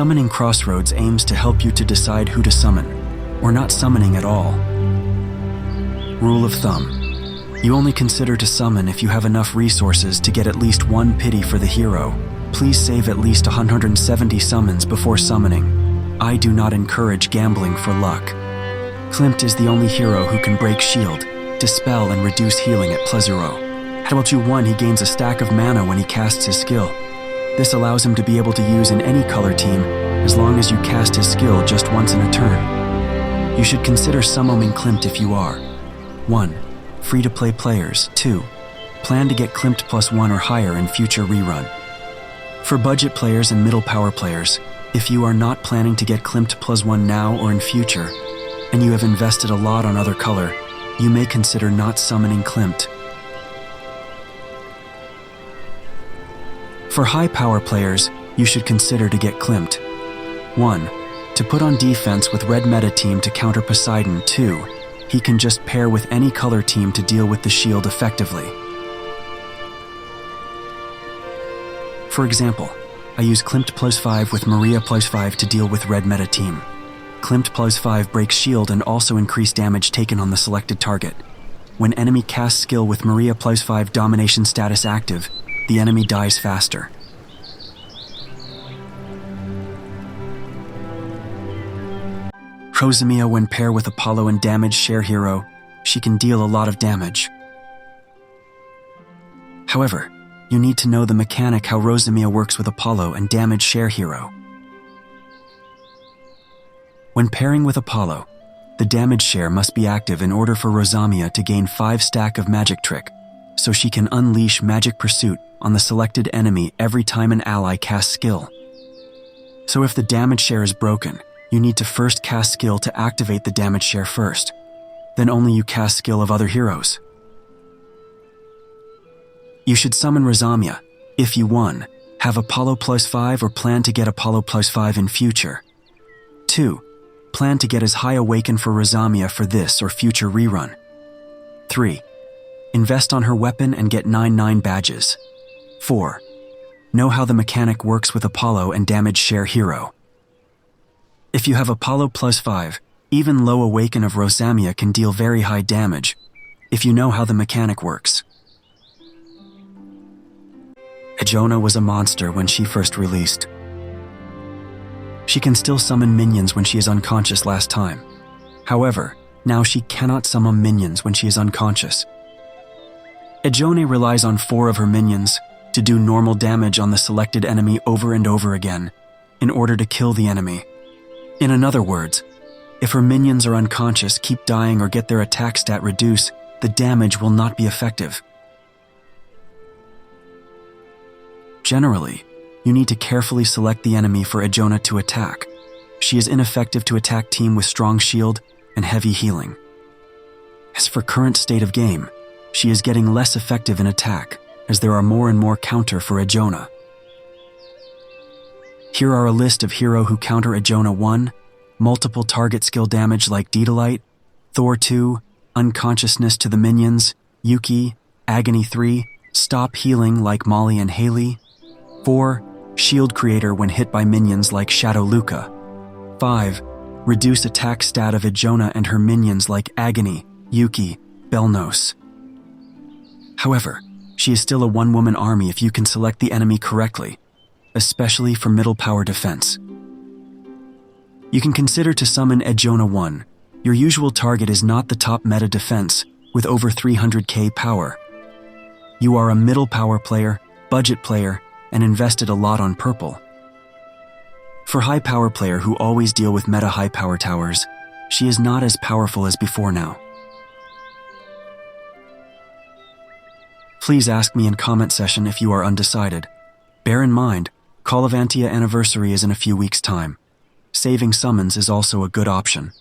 Summoning Crossroads aims to help you to decide who to summon, or not summoning at all. Rule of thumb. You only consider to summon if you have enough resources to get at least one pity for the hero. Please save at least 170 summons before summoning. I do not encourage gambling for luck. Klimt is the only hero who can break shield, dispel and reduce healing at Pleasuro. At level 2-1, he gains a stack of mana when he casts his skill. This allows him to be able to use in any color team as long as you cast his skill just once in a turn. You should consider summoning Klimt if you are 1. Free-to-play players. 2. Plan to get Klimt +1 or higher in future rerun. For budget players and middle power players, if you are not planning to get Klimt +1 now or in future, and you have invested a lot on other color, you may consider not summoning Klimt. For high power players, you should consider to get Klimt. 1. To put on defense with red meta team to counter Poseidon. 2. He can just pair with any color team to deal with the shield effectively. For example, I use Klimt +5 with Maria +5 to deal with red meta team. Klimt +5 breaks shield and also increase damage taken on the selected target. When enemy casts skill with Maria +5 domination status active, the enemy dies faster. Rosamia, when paired with Apollo and damage share hero, she can deal a lot of damage. However, you need to know the mechanic how Rosamia works with Apollo and damage share hero. When pairing with Apollo, the damage share must be active in order for Rosamia to gain 5 stack of magic trick, so she can unleash magic pursuit on the selected enemy every time an ally casts skill. So if the damage share is broken, you need to first cast skill to activate the damage share first, then only you cast skill of other heroes. You should summon Rosamia if you 1. Have Apollo +5 or plan to get Apollo +5 in future. 2. Plan to get as high awaken for Rosamia for this or future rerun. 3. Invest on her weapon and get 9/9 badges. 4. Know how the mechanic works with Apollo and damage share hero. If you have Apollo +5, even low awaken of Rosamia can deal very high damage, if you know how the mechanic works. Edjona was a monster when she first released. She can still summon minions when she is unconscious last time. However, now she cannot summon minions when she is unconscious. Edjona relies on 4 of her minions to do normal damage on the selected enemy over and over again in order to kill the enemy. In other words, if her minions are unconscious, keep dying or get their attack stat reduce, the damage will not be effective. Generally, you need to carefully select the enemy for Edjona to attack. She is ineffective to attack team with strong shield and heavy healing. As for current state of game, she is getting less effective in attack as there are more and more counter for Edjona. Here are a list of hero who counter Edjona. 1. Multiple target skill damage like Daedalite. Thor. 2. Unconsciousness to the minions. Yuki. Agony. 3. Stop healing like Molly and Haley. 4. Shield creator when hit by minions like Shadow Luca. 5. Reduce attack stat of Edjona and her minions like Agony, Yuki, Belnos. However, she is still a one-woman army if you can select the enemy correctly, especially for middle power defense. You can consider to summon Edjona. 1. Your usual target is not the top meta defense with over 300k power. You are a middle power player, budget player, and invested a lot on purple. For high power player who always deal with meta high power towers, she is not as powerful as before now. Please ask me in comment session if you are undecided. Bear in mind, Call of Antia anniversary is in a few weeks' time. Saving summons is also a good option.